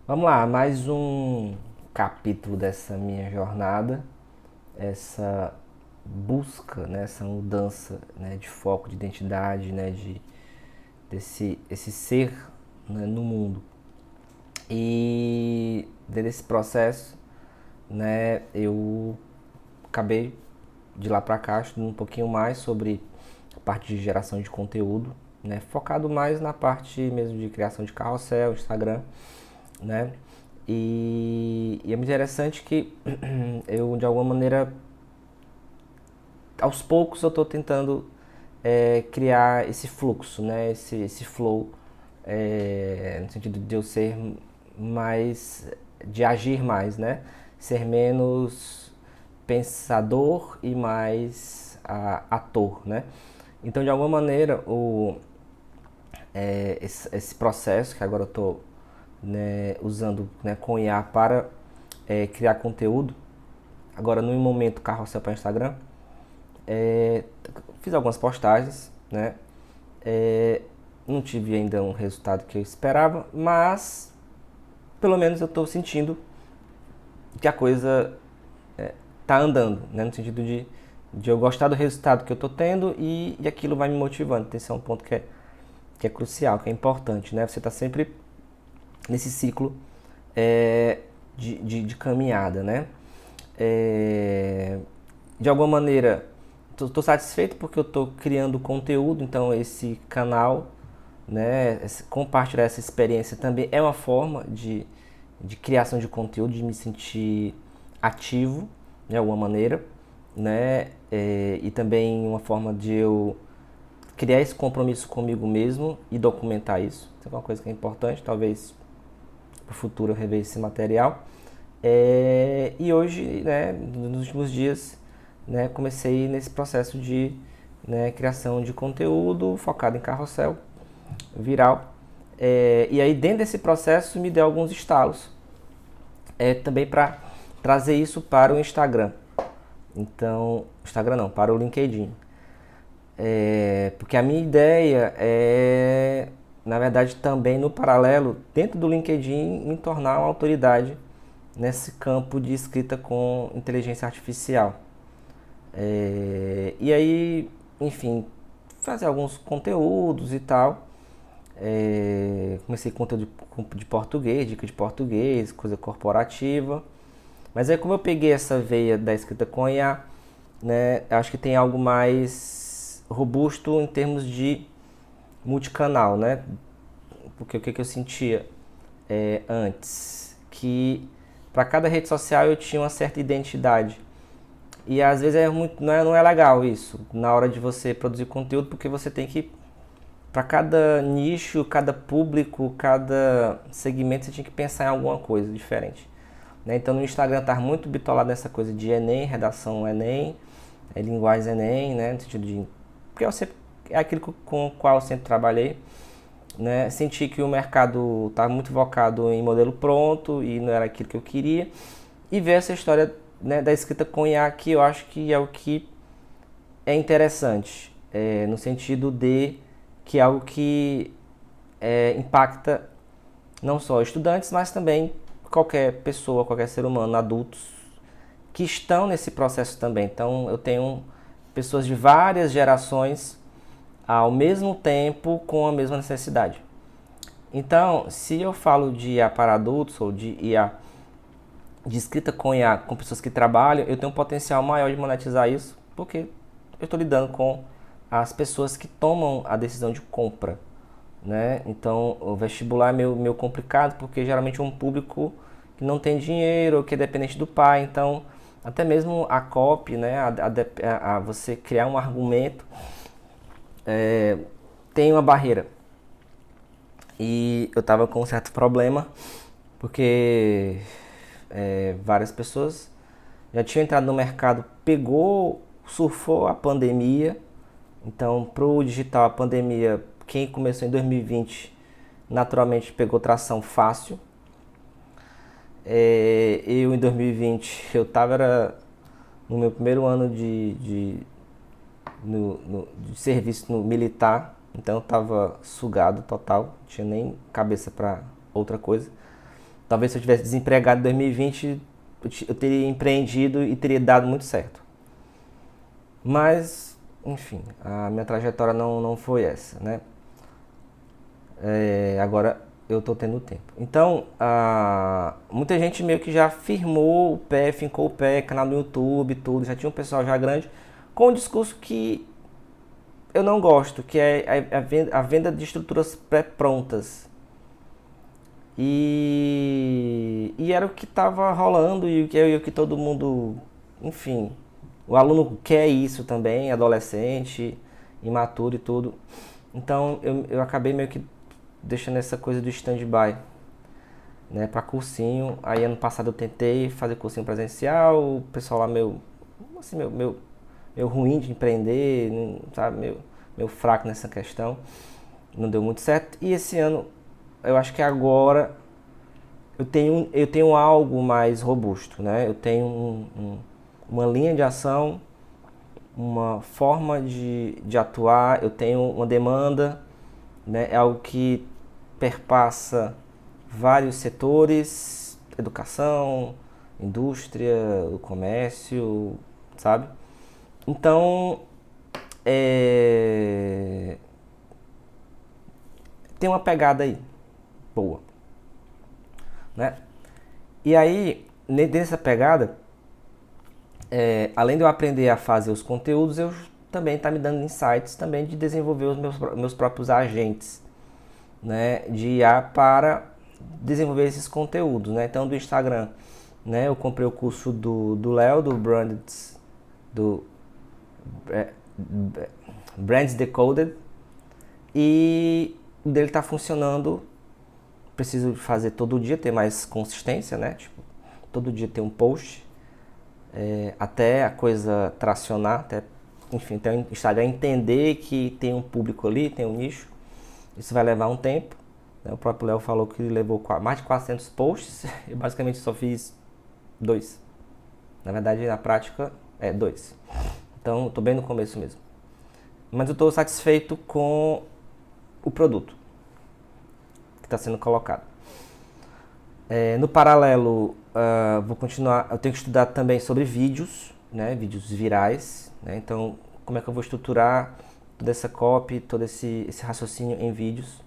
Vamos lá, mais um capítulo dessa minha jornada, essa busca, né, essa mudança, né, de foco, de identidade, né, desse esse ser, né, no mundo. E dentro desse processo, né, eu acabei de lá para cá estudando um pouquinho mais sobre a parte de geração de conteúdo, né, focado mais na parte mesmo de criação de carrossel, Instagram, né? E é muito interessante que eu, de alguma maneira, aos poucos eu estou tentando criar esse fluxo, né? Esse flow, no sentido de eu ser mais, de agir mais, né? Ser menos pensador e mais ator, né? Então, de alguma maneira, esse processo que agora eu estou, né, usando, né, com IA para criar conteúdo, agora no momento carrossel para Instagram, é, fiz algumas postagens, né? É, não tive ainda um resultado que eu esperava, mas pelo menos eu estou sentindo que a coisa tá andando, né? No sentido de eu gostar do resultado que eu estou tendo e aquilo vai me motivando. Esse é um ponto que é crucial, que é importante, né? Você está sempre nesse ciclo de caminhada, né? É, de alguma maneira, estou satisfeito porque eu estou criando conteúdo, então esse canal, né, compartilhar essa experiência também é uma forma de criação de conteúdo, de me sentir ativo de alguma maneira, né, e também uma forma de eu criar esse compromisso comigo mesmo e documentar isso. Isso é uma coisa que é importante, talvez para o futuro eu rever esse material. E hoje, né, nos últimos dias, né, comecei nesse processo de, né, criação de conteúdo focado em carrossel viral. E aí dentro desse processo me deu alguns estalos, também para trazer isso para o Instagram. Então, Instagram não, para o LinkedIn. Porque a minha ideia é, na verdade, também no paralelo, dentro do LinkedIn, me tornar uma autoridade nesse campo de escrita com inteligência artificial. E aí, enfim, fazer alguns conteúdos e tal. Comecei com conteúdo de português, dica de português, coisa corporativa. Mas aí como eu peguei essa veia da escrita com IA, né, acho que tem algo mais robusto em termos de multicanal, né? Porque o que eu sentia antes? Que para cada rede social eu tinha uma certa identidade. E às vezes não é legal isso, na hora de você produzir conteúdo, porque você tem que, para cada nicho, cada público, cada segmento, você tinha que pensar em alguma coisa diferente. Né? Então no Instagram tá muito bitolado nessa coisa de Enem, redação Enem, linguagem Enem, né? No sentido de. Porque é aquilo com o qual eu sempre trabalhei. Né? Senti que o mercado estava muito focado em modelo pronto e não era aquilo que eu queria. E ver essa história, né, da escrita com IA, que eu acho que é o que é interessante, no sentido de que é algo que impacta não só estudantes, mas também qualquer pessoa, qualquer ser humano, adultos, que estão nesse processo também. Então eu tenho pessoas de várias gerações ao mesmo tempo com a mesma necessidade. Então, se eu falo de IA para adultos ou de IA de escrita com IA com pessoas que trabalham, eu tenho um potencial maior de monetizar isso, porque eu estou lidando com as pessoas que tomam a decisão de compra, né? Então, o vestibular é meio complicado, porque geralmente é um público que não tem dinheiro, que é dependente do pai, então até mesmo a copy, né, a você criar um argumento, tem uma barreira. E eu tava com um certo problema, porque várias pessoas já tinham entrado no mercado, surfou a pandemia. Então, pro digital, a pandemia, quem começou em 2020, naturalmente pegou tração fácil. Eu, em 2020, eu tava no meu primeiro ano de serviço no militar, então eu tava sugado total, não tinha nem cabeça para outra coisa. Talvez se eu tivesse desempregado em 2020, eu teria empreendido e teria dado muito certo. Mas, enfim, a minha trajetória não foi essa, né? Agora eu tô tendo tempo. Então, muita gente meio que já firmou o pé, fincou o pé, canal no YouTube, tudo, já tinha um pessoal já grande, com um discurso que eu não gosto, que é a venda de estruturas pré-prontas. E era o que estava rolando e o que todo mundo, enfim, o aluno quer isso também, adolescente, imaturo e tudo. Então eu acabei meio que deixando essa coisa do stand-by, né, para cursinho. Aí ano passado eu tentei fazer cursinho presencial, o pessoal lá meio, assim, meio ruim de empreender, sabe, meio fraco nessa questão. Não deu muito certo. E esse ano, eu acho que agora eu tenho algo mais robusto, né? Eu tenho uma linha de ação, uma forma de atuar, eu tenho uma demanda, né? É algo que perpassa vários setores, educação, indústria, o comércio, sabe? Então, tem uma pegada aí, boa, né? E aí, nessa pegada, além de eu aprender a fazer os conteúdos, eu também está me dando insights também de desenvolver os meus próprios agentes, né, de IA para desenvolver esses conteúdos, né? Então, do Instagram, né, eu comprei o curso do Léo, do Brands Decoded, e o dele está funcionando. Preciso fazer todo dia, ter mais consistência, né? Tipo, todo dia ter um post, até a coisa tracionar, enfim, até o Instagram entender que tem um público ali, tem um nicho. Isso vai levar um tempo, né? O próprio Léo falou que levou mais de 400 posts, eu basicamente só fiz 2. Na verdade, na prática, 2. Então, estou bem no começo mesmo. Mas eu estou satisfeito com o produto que está sendo colocado. No paralelo, vou continuar. Eu tenho que estudar também sobre vídeos, né? Vídeos virais, né? Então, como é que eu vou estruturar toda essa copy, todo esse raciocínio em vídeos,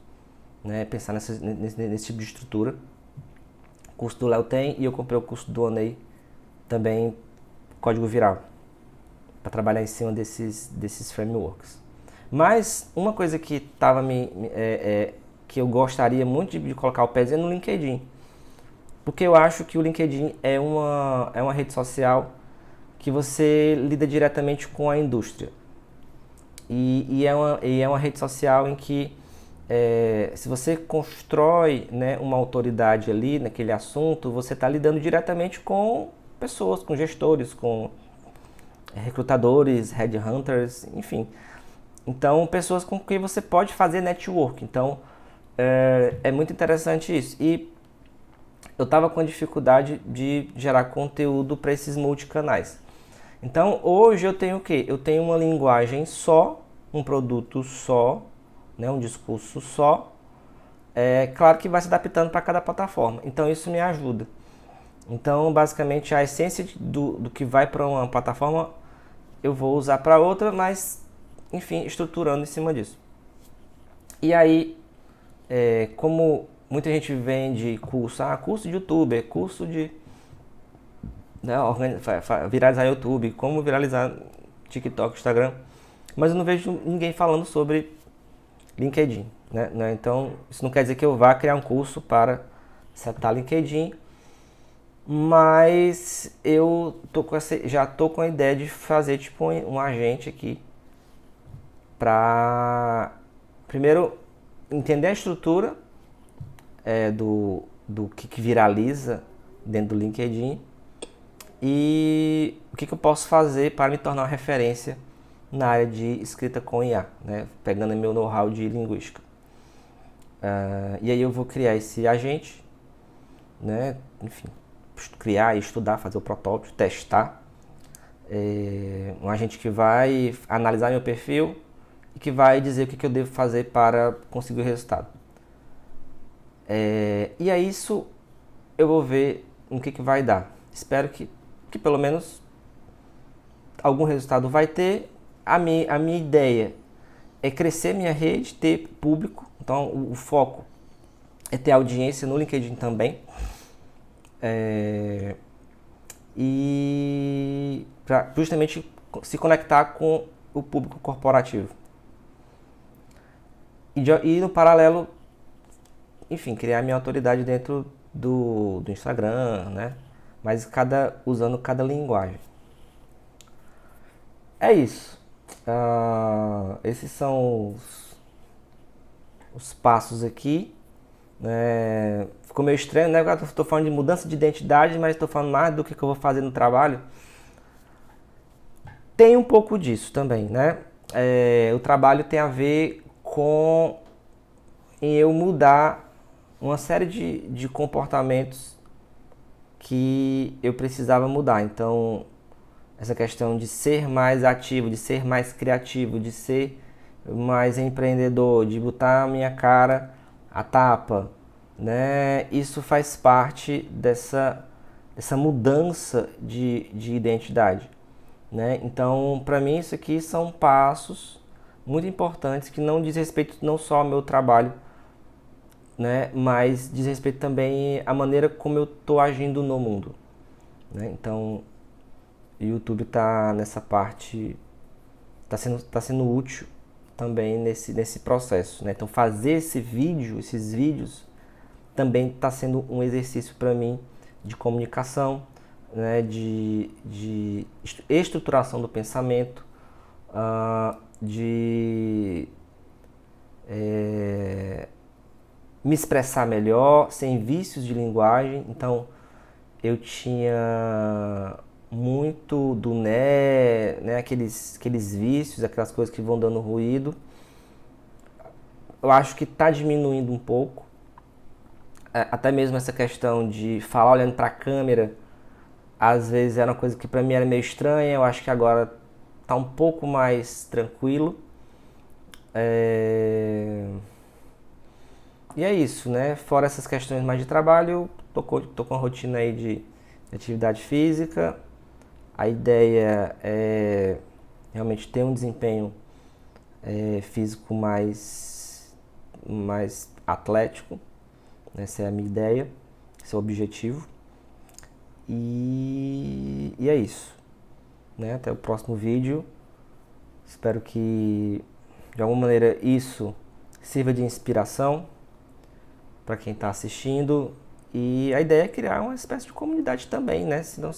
né? Pensar nesse tipo de estrutura. O curso do Léo tem, e eu comprei o curso do Onei também, código viral, para trabalhar em cima desses frameworks. Mas uma coisa que que eu gostaria muito de colocar o pezinho no LinkedIn, porque eu acho que o LinkedIn é uma rede social que você lida diretamente com a indústria. E é uma rede social em que, se você constrói, né, uma autoridade ali naquele assunto, você está lidando diretamente com pessoas, com gestores, com recrutadores, headhunters, enfim. Então, pessoas com quem você pode fazer network. Então, é muito interessante isso. E eu estava com dificuldade de gerar conteúdo para esses multicanais. Então, hoje eu tenho o quê? Eu tenho uma linguagem só, um produto só, né, um discurso só. Claro que vai se adaptando para cada plataforma. Então, isso me ajuda. Então, basicamente, a essência do que vai para uma plataforma, eu vou usar para outra, mas, enfim, estruturando em cima disso. E aí, como muita gente vende curso de youtuber, curso de, né, viralizar YouTube, como viralizar TikTok, Instagram, mas eu não vejo ninguém falando sobre LinkedIn, né? Então, isso não quer dizer que eu vá criar um curso para setar LinkedIn, mas eu já tô com a ideia de fazer tipo um agente aqui para primeiro entender a estrutura do que viraliza dentro do LinkedIn e o que eu posso fazer para me tornar uma referência na área de escrita com IA, né? Pegando meu know-how de linguística. E aí eu vou criar esse agente, né? Enfim, criar, estudar, fazer o protótipo, testar. Um agente que vai analisar meu perfil e que vai dizer o que eu devo fazer para conseguir o resultado. E aí isso eu vou ver no que vai dar. Espero que pelo menos algum resultado vai ter. A minha ideia é crescer minha rede, ter público. Então o foco é ter audiência no LinkedIn também. E para justamente se conectar com o público corporativo. E no paralelo, enfim, criar minha autoridade dentro do Instagram, né? Mas usando cada linguagem. É isso. Esses são os passos aqui. Ficou meio estranho, né? Agora estou falando de mudança de identidade, mas estou falando mais do que eu vou fazer no trabalho. Tem um pouco disso também, né? O trabalho tem a ver com eu mudar uma série de comportamentos que eu precisava mudar. Então, essa questão de ser mais ativo, de ser mais criativo, de ser mais empreendedor, de botar a minha cara a tapa, né? Isso faz parte dessa mudança de identidade, né? Então, para mim, isso aqui são passos muito importantes que não diz respeito não só ao meu trabalho, né? Mas diz respeito também à maneira como eu estou agindo no mundo, né? Então, o YouTube está nessa parte, está sendo útil também nesse processo, né? Então fazer esses vídeos também está sendo um exercício para mim de comunicação, né? De estruturação do pensamento, de me expressar melhor, sem vícios de linguagem. Então eu tinha muito do né, aqueles vícios, aquelas coisas que vão dando ruído. Eu acho que está diminuindo um pouco. Até mesmo essa questão de falar olhando para a câmera, às vezes era uma coisa que para mim era meio estranha. Eu acho que agora está um pouco mais tranquilo. E é isso, né? Fora essas questões mais de trabalho, tô com a rotina aí de atividade física. A ideia é realmente ter um desempenho físico mais atlético. Essa é a minha ideia, esse é o objetivo. E é isso, né? Até o próximo vídeo. Espero que de alguma maneira isso sirva de inspiração para quem está assistindo. E a ideia é criar uma espécie de comunidade também, né? Senão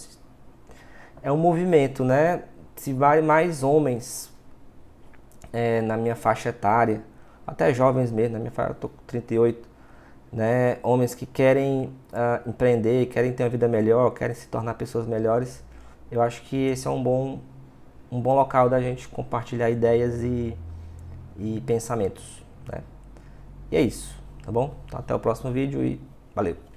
é um movimento, né? Se vai mais homens na minha faixa etária, até jovens mesmo, na minha faixa, eu tô com 38, né? Homens que querem empreender, querem ter uma vida melhor, querem se tornar pessoas melhores. Eu acho que esse é um bom local da gente compartilhar ideias e pensamentos, né? E é isso, tá bom? Então, até o próximo vídeo e valeu!